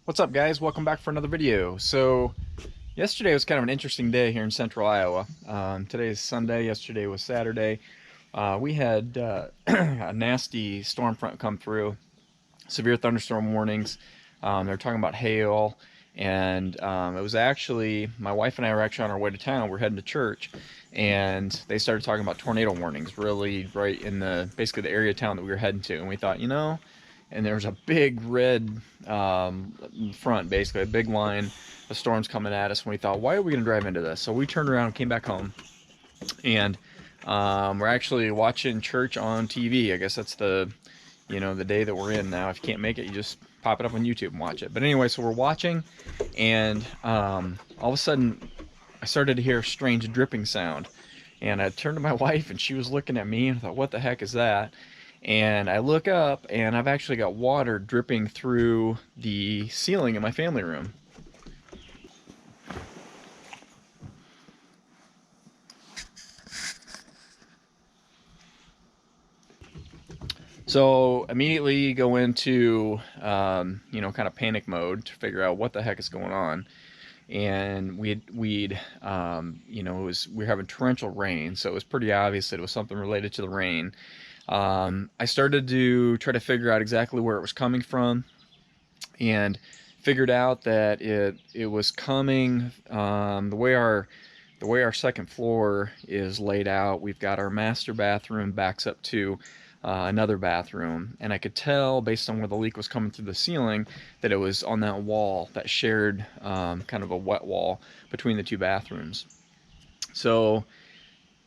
What's up, guys? Welcome back for another video. So yesterday was kind of an interesting day here in central Iowa. Today is Sunday. Yesterday was Saturday. We had a nasty storm front come through, severe thunderstorm warnings. They're talking about hail, and it was actually, my wife and I were actually on our way to town. We're heading to church, and they started talking about tornado warnings really right in basically the area of town that we were heading to. And we thought, and there was a big red front, basically a big line of storms coming at us. And we thought, why are we going to drive into this? So we turned around and came back home, and we're actually watching church on TV. I guess that's the day that we're in now. If you can't make it, you just pop it up on YouTube and watch it. But anyway, so we're watching, and all of a sudden, I started to hear a strange dripping sound. And I turned to my wife, and she was looking at me, and I thought, what the heck is that? And I look up, and I've actually got water dripping through the ceiling in my family room. So immediately go into, kind of panic mode to figure out what the heck is going on. And we were having torrential rain, so it was pretty obvious that it was something related to the rain. I started to try to figure out exactly where it was coming from, and figured out that it was coming the way our second floor is laid out. We've got our master bathroom backs up to another bathroom, and I could tell based on where the leak was coming through the ceiling that it was on that wall, that shared kind of a wet wall between the two bathrooms. So,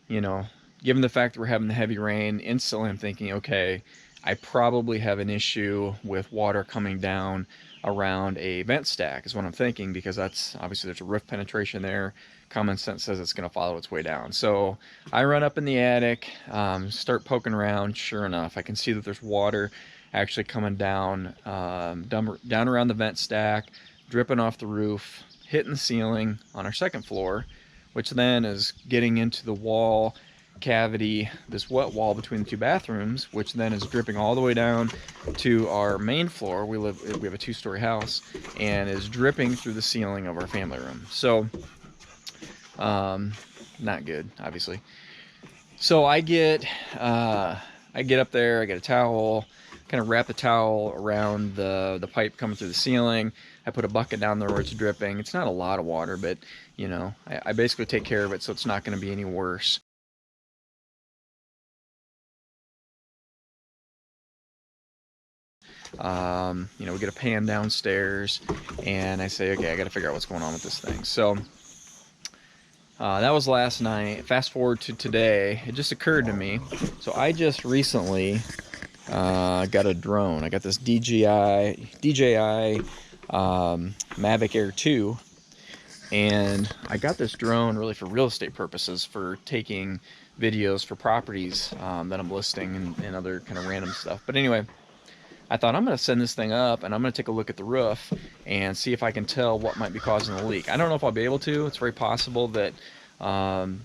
you know, given the fact that we're having the heavy rain, instantly I'm thinking, okay, I probably have an issue with water coming down around a vent stack is what I'm thinking, because that's obviously there's a roof penetration there. Common sense says it's going to follow its way down. So I run up in the attic, start poking around. Sure enough, I can see that there's water actually coming down, down around the vent stack, dripping off the roof, hitting the ceiling on our second floor, which then is getting into the wall cavity, this wet wall between the two bathrooms, which then is dripping all the way down to our main floor. We have a two-story house, and is dripping through the ceiling of our family room. So, not good, obviously. So I get up there, I get a towel, kind of wrap the towel around the pipe coming through the ceiling. I put a bucket down there where it's dripping. It's not a lot of water, but I basically take care of it so it's not going to be any worse. We get a pan downstairs, and I say, okay, I got to figure out what's going on with this thing. So that was last night. Fast forward to today, it just occurred to me. So I just recently got a drone. I got this DJI Mavic Air 2, and I got this drone really for real estate purposes, for taking videos for properties that I'm listing, and other kind of random stuff. But anyway, I thought I'm going to send this thing up, and I'm going to take a look at the roof and see if I can tell what might be causing the leak. I don't know if I'll be able to. It's very possible that I'm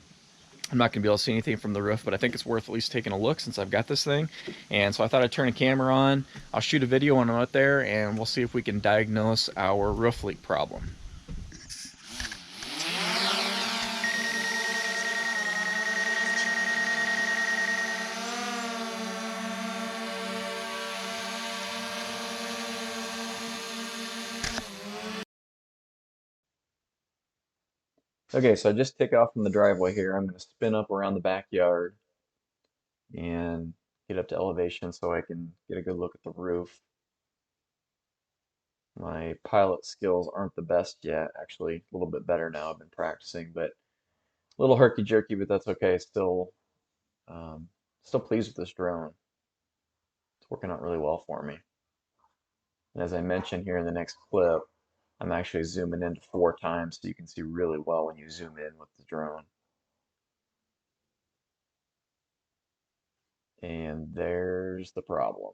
not going to be able to see anything from the roof, but I think it's worth at least taking a look since I've got this thing. And so I thought I'd turn a camera on. I'll shoot a video when I'm out there, and we'll see if we can diagnose our roof leak problem. Okay, so I just take off from the driveway here. I'm going to spin up around the backyard and get up to elevation so I can get a good look at the roof. My pilot skills aren't the best yet. Actually, a little bit better now. I've been practicing, but a little herky-jerky, but that's okay. Um, still pleased with this drone. It's working out really well for me. And as I mentioned here in the next clip, I'm actually zooming in 4 times so you can see really well when you zoom in with the drone. And there's the problem.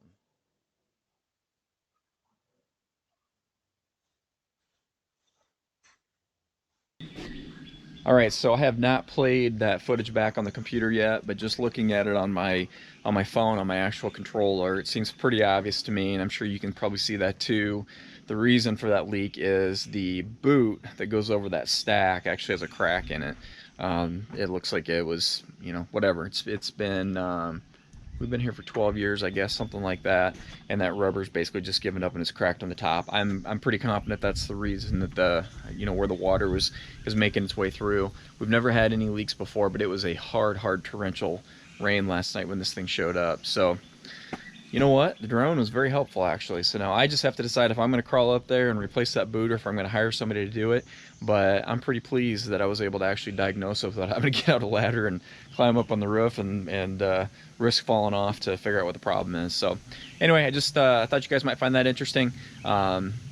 All right, so I have not played that footage back on the computer yet, but just looking at it on my phone, on my actual controller, it seems pretty obvious to me, and I'm sure you can probably see that too, The reason for that leak is the boot that goes over that stack actually has a crack in it. It looks like it was, you know, whatever. It's been we've been here for 12 years, I guess, something like that, and that rubber's basically just given up and it's cracked on the top. I'm pretty confident that's the reason that the, you know, where the water was making its way through. We've never had any leaks before, but it was a hard torrential rain last night when this thing showed up. So you know what? The drone was very helpful, actually. So now I just have to decide if I'm going to crawl up there and replace that boot or if I'm going to hire somebody to do it. But I'm pretty pleased that I was able to actually diagnose it without having to get out a ladder and climb up on the roof and risk falling off to figure out what the problem is. So anyway, I just thought you guys might find that interesting.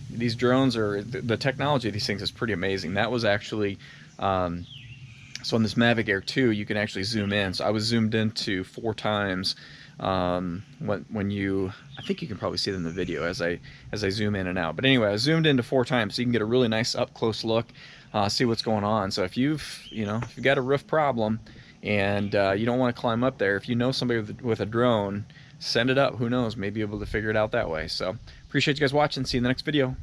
These drones are, the technology of these things is pretty amazing. That was actually, so on this Mavic Air 2, you can actually zoom in. So I was zoomed into 4 times. When you, I think you can probably see it in the video as I zoom in and out. But anyway, I zoomed into 4 times so you can get a really nice up close look, see what's going on. So if you've got a roof problem and you don't want to climb up there, if you know somebody with a drone, send it up. Who knows? Maybe you'll be able to figure it out that way. So appreciate you guys watching. See you in the next video.